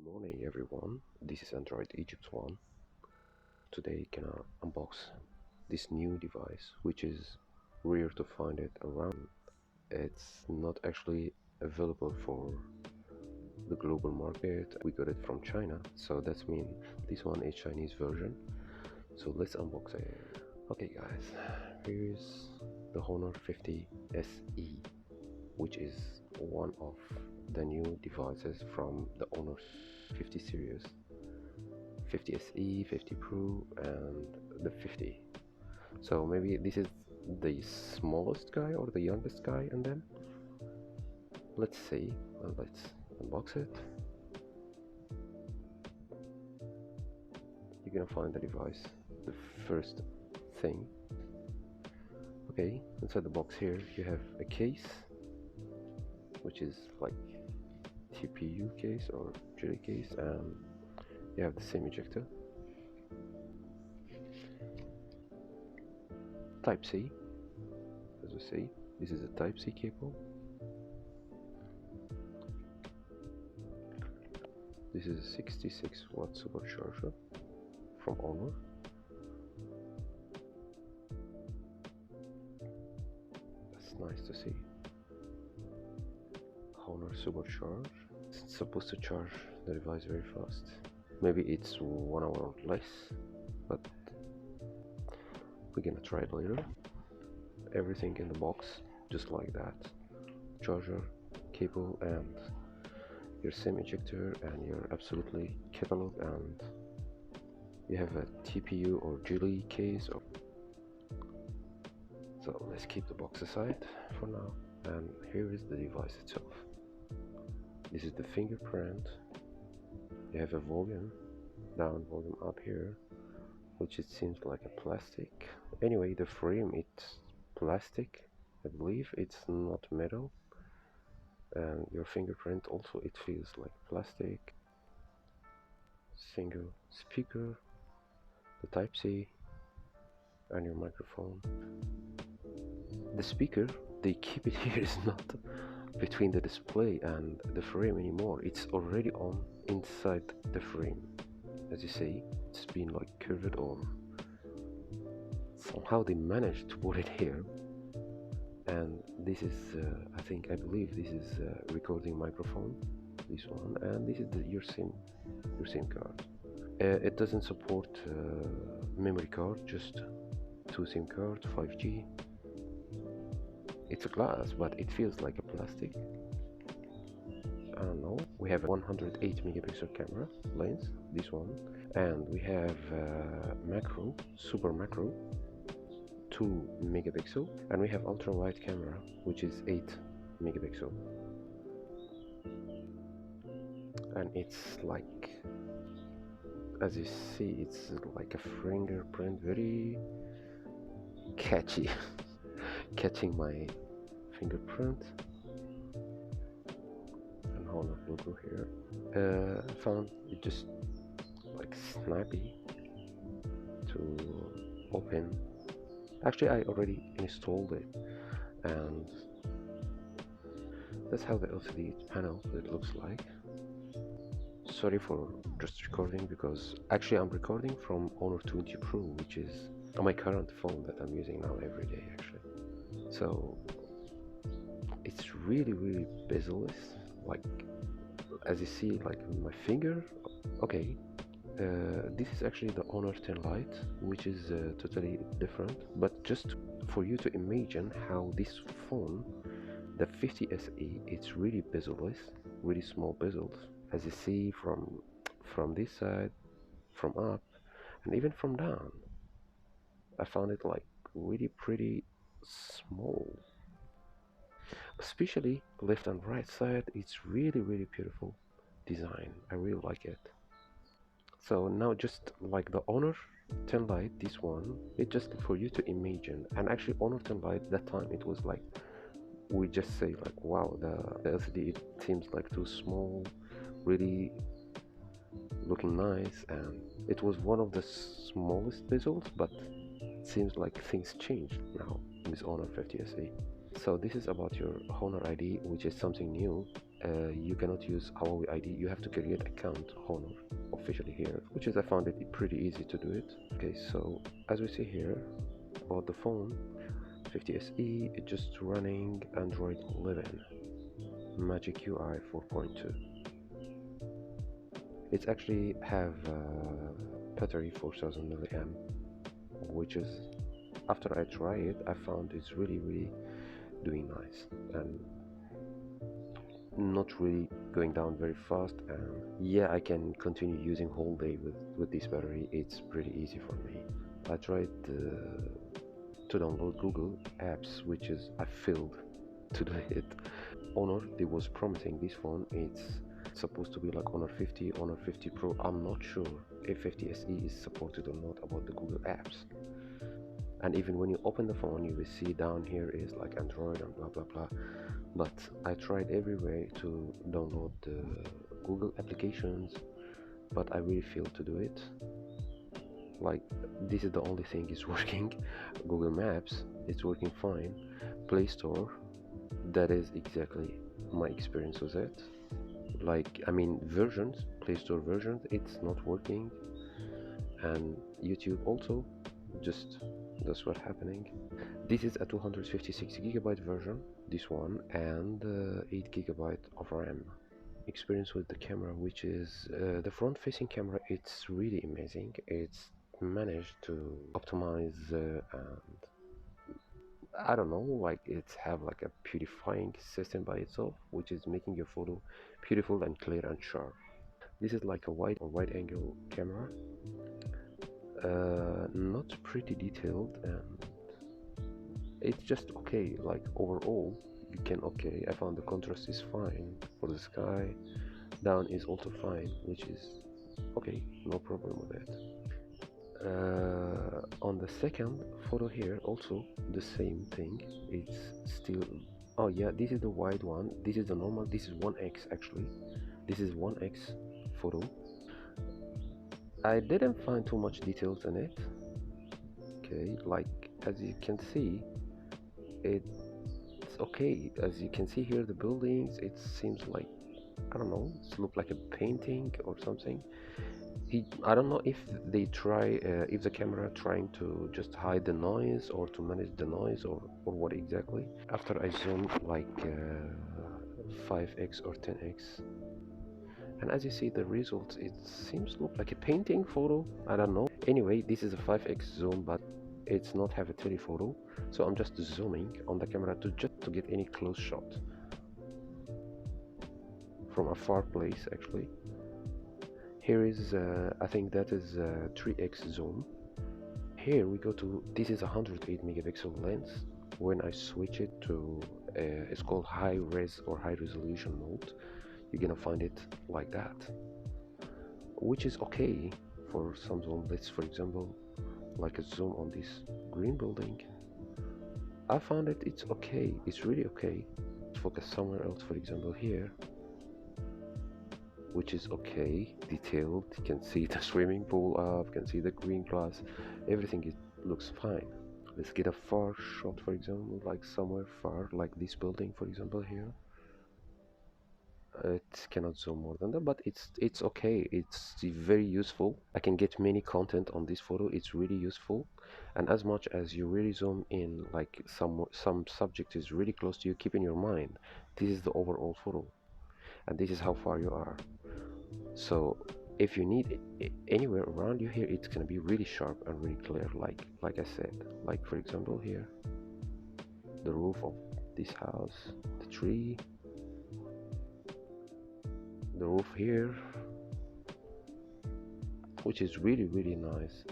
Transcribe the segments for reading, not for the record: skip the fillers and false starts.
Morning everyone, this is Android Egypt 1. Today gonna unbox this new device, which is rare to find it around. It's not actually available for the global market. We got it from China, so that's mean this one is Chinese version. So let's unbox it. Okay guys, here's the Honor 50 SE, which is one of the new devices from the Honor 50 series. 50 SE, 50 Pro, and the 50. So maybe this is the smallest guy or the youngest guy in them. Let's see. Let's unbox it. You're gonna find the device, the first thing. Okay, inside the box here you have a case, which is like TPU case or jelly case, and you have the SIM ejector, Type C, as we see. This is a Type C cable. This is a 66 watt supercharger from Honor. That's nice to see. Honor supercharge. It's supposed to charge the device very fast. Maybe it's 1 hour or less, but we're gonna try it later. Everything in the box, just like that. Charger, cable, and your SIM ejector, and your absolutely catalog, and you have a TPU or jelly case. So let's keep the box aside for now, and here is the device itself. This is the fingerprint. You have a volume down, volume up here, which it seems like a plastic. Anyway, the frame, it's plastic, I believe. It's not metal. And your fingerprint also, it feels like plastic. Single speaker, the Type C, and your microphone. The speaker, they keep it here, is not between the display and the frame anymore. It's already on inside the frame. As you see, it's been like curved, or somehow they managed to put it here. And this is I believe this is a recording microphone, this one, and this is your SIM card. It doesn't support memory card, just 2 SIM cards, 5G. It's a glass, but it feels like a plastic. I don't know. We have a 108 megapixel camera lens, this one, and we have macro, super macro, 2 megapixel, and we have ultra wide camera, which is 8 megapixel. And it's like, as you see, it's like a fingerprint, very catchy. Catching my fingerprint. And Honor logo here. I found it just like snappy to open. Actually, I already installed it, and that's how the LCD panel it looks like. Sorry for just recording, because actually I'm recording from Honor 20 Pro, which is my current phone that I'm using now every day actually. So it's really bezel-less, like as you see, like my finger. Okay, this is actually the Honor 10 Lite, which is totally different, but just for you to imagine how this phone, the 50 SE, it's really bezel-less, really small bezels, as you see from this side, from up, and even from down. I found it like really pretty small, especially left and right side. It's really beautiful design. I really like it. So now, just like the Honor 10 Lite, this one, it's just for you to imagine. And actually Honor 10 Lite, that time it was like, we just say like, wow, the LCD, it seems like too small, really looking nice, and it was one of the smallest bezels, but it seems like things changed now with Honor 50 SE. So this is about your Honor ID, which is something new. you cannot use Huawei ID. You have to create account Honor officially here, which is I found it pretty easy to do it. Okay, so as we see here about the phone 50 SE, it's just running Android 11 Magic UI 4.2. It's actually have battery 4000 milliamp, which is, after I try it, I found it's really doing nice and not really going down very fast, and yeah, I can continue using whole day with this battery. It's pretty easy for me. I tried to download Google apps, which is I failed to do it. Honor, they was promising this phone, it's supposed to be like Honor 50, Honor 50 Pro. I'm not sure if 50 SE is supported or not about the Google apps. And even when you open the phone, you will see down here is like Android and blah blah blah. But I tried every way to download the Google applications, but I really failed to do it. Like, this is the only thing is working. Google Maps, it's working fine. Play Store, that is exactly my experience with it. Like, I mean, versions, Play Store versions, it's not working. And YouTube also, just that's what's happening. This is a 256GB version, this one, and 8GB of RAM. Experience with the camera, which is the front-facing camera, it's really amazing. It's managed to optimize and I don't know, like it's have like a purifying system by itself, which is making your photo beautiful and clear and sharp. This is like a wide or wide angle camera, not pretty detailed, and it's just okay. Like overall you can okay, I found the contrast is fine for the sky, down is also fine, which is okay, no problem with it. On the second photo here also the same thing, it's still, oh yeah, this is the wide one, this is the normal, this is 1x actually, this is 1x photo. I didn't find too much details in it. Okay, like as you can see, it's okay. As you can see here, the buildings, it seems like, I don't know, it looks like a painting or something. I don't know if they try, if the camera trying to just hide the noise or to manage the noise or what exactly. After I zoom like 5x or 10x, and as you see the results, it seems look like a painting photo, I don't know. Anyway, this is a 5x zoom, but it's not have a telephoto, so I'm just zooming on the camera to get any close shot from a far place. Actually, here is I think that is 3x zoom. Here we go to, this is a 108 megapixel lens. When I switch it to it's called high res or high resolution mode, you're gonna find it like that, which is okay for some zoom. Let's, for example, like a zoom on this green building. I found it, it's okay, it's really okay. Focus somewhere else, for example here, which is okay, detailed. You can see the swimming pool up, can see the green grass, everything, it looks fine. Let's get a far shot, for example, like somewhere far, like this building, for example here. It cannot zoom more than that, but it's okay, it's very useful. I can get many content on this photo, it's really useful. And as much as you really zoom in, like some subject is really close to you, keep in your mind this is the overall photo and this is how far you are. So if you need it anywhere around you here, it's gonna be really sharp and really clear, like I said, like for example here, the roof of this house, the tree, the roof here, which is really nice.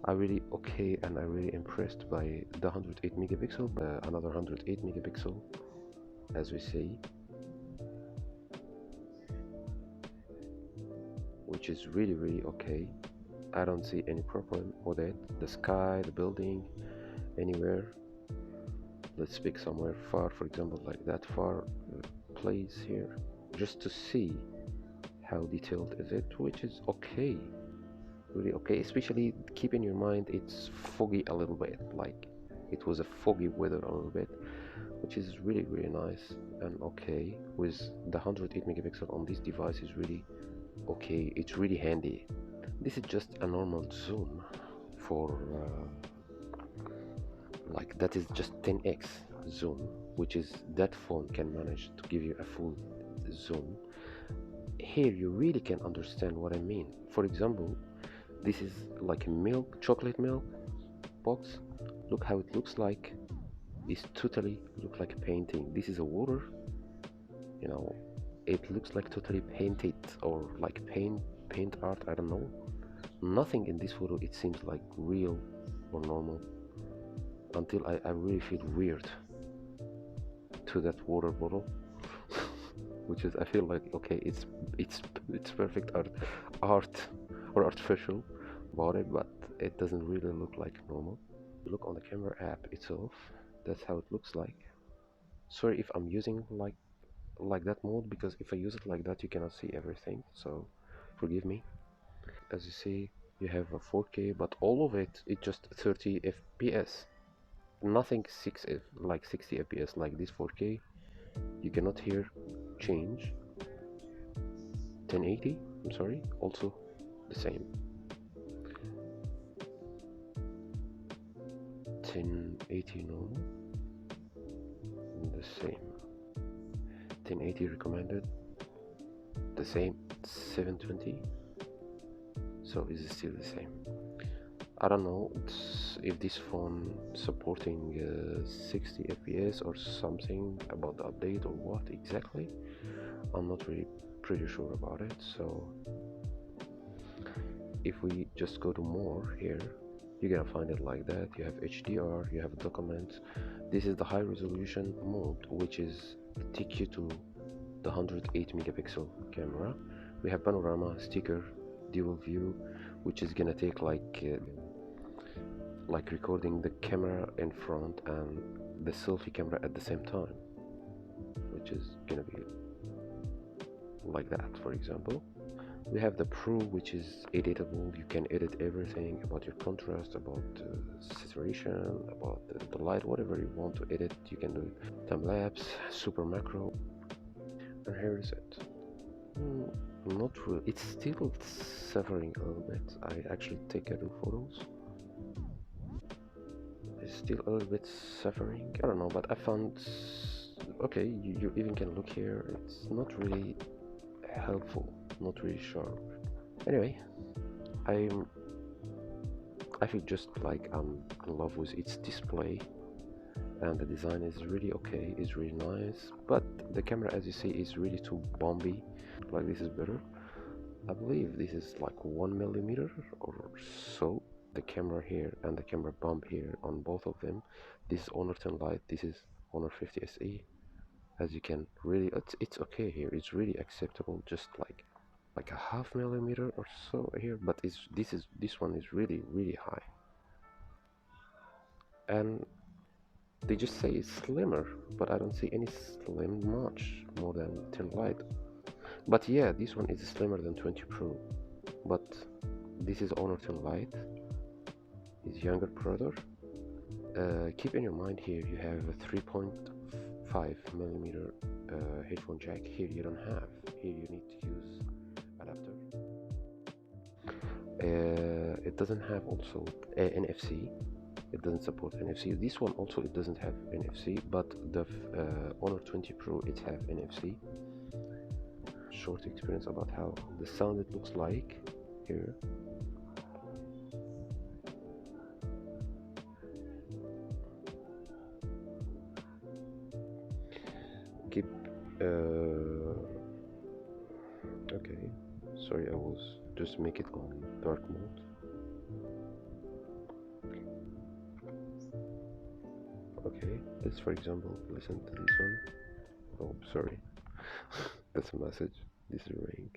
I really okay, and I really impressed by the 108 megapixel, another 108 megapixel, as we see, which is really okay. I don't see any problem with it. The sky, the building, anywhere. Let's pick somewhere far, for example, like that far place here, just to see how detailed is it, which is okay, really okay. Especially keep in your mind it's foggy a little bit, like it was a foggy weather a little bit, which is really nice and okay. With the 108 megapixel on this device is really okay, it's really handy. This is just a normal zoom for like that is just 10x zoom, which is that phone can manage to give you a full zoom. Here you really can understand what I mean. For example, this is like a milk, chocolate milk box. Look how it looks like. It's totally look like a painting. This is a water, you know, it looks like totally painted or like paint art, I don't know. Nothing in this photo it seems like real or normal until I really feel weird to that water bottle. Which is, I feel like, okay, it's perfect art or artificial about it, but it doesn't really look like normal. Look on the camera app itself, that's how it looks like. Sorry if I'm using like that mode, because if I use it like that you cannot see everything, so forgive me. As you see, you have a 4K, but all of it just 30 FPS, nothing 60 FPS like this 4K. You cannot hear change. 1080, I'm sorry, also the same. 1080 normal, the same. 1080 recommended, the same. 720, so is it still the same? I don't know if this phone supporting 60 FPS or something about the update or what exactly. I'm not really pretty sure about it. So if we just go to more here, you're gonna find it like that. You have HDR, you have documents. This is the high resolution mode, which is take you to the 108 megapixel camera. We have panorama, sticker, dual view, which is gonna take like recording the camera in front and the selfie camera at the same time, which is gonna be like that. For example, we have the Pro, which is editable. You can edit everything about your contrast, about saturation, about the light, whatever you want to edit you can do it. Time lapse, super macro, and here is it. Not really, it's still suffering a little bit. I actually take a few photos. It's still a little bit suffering, I don't know, but I found okay, you even can look here, it's not really helpful, not really sharp. Anyway, I feel just like I'm in love with its display, and the design is really okay, it's really nice, but the camera, as you see, is really too bumpy. Like this is better. I believe this is like 1 millimeter or so. The camera here and the camera bump here on both of them. This is Honor 10 Lite, this is Honor 50 SE. As you can really, it's okay here, it's really acceptable, just like a half millimeter or so here, but this one is really high, and they just say it's slimmer, but I don't see any slim much more than 10 Lite. But yeah, this one is slimmer than 20 Pro, but this is Honor 10 Lite, his younger brother. Keep in your mind here you have a 3.5 millimeter headphone jack. Here you don't have. Here you need to use adapter. It doesn't have also NFC. It doesn't support NFC. This one also it doesn't have NFC, but the Honor 20 Pro it have NFC. Short experience about how the sound it looks like here. Keep okay, sorry, I was just make it on dark mode. Okay, let's for example listen to this one. Oh, sorry. That's a message. This is a ring.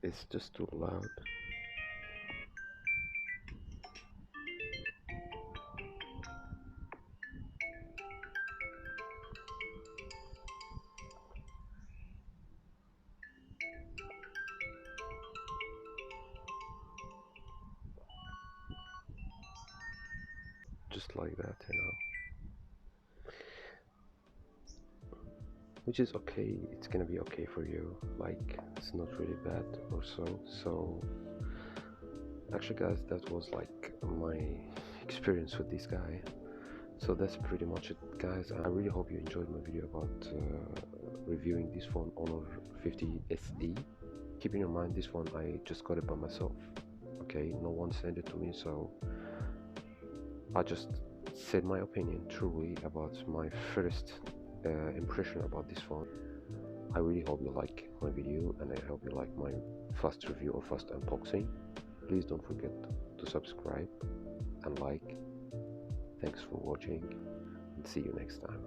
It's just too loud. just like that, you know, which is okay. It's gonna be okay for you, like it's not really bad or so actually guys, that was like my experience with this guy. So that's pretty much it guys. I really hope you enjoyed my video about reviewing this phone, Honor 50 SE. Keep in mind, this one I just got it by myself, okay, no one sent it to me, so I just said my opinion truly about my first impression about this phone. I really hope you like my video, and I hope you like my first review or first unboxing. Please don't forget to subscribe and like. Thanks for watching, and see you next time.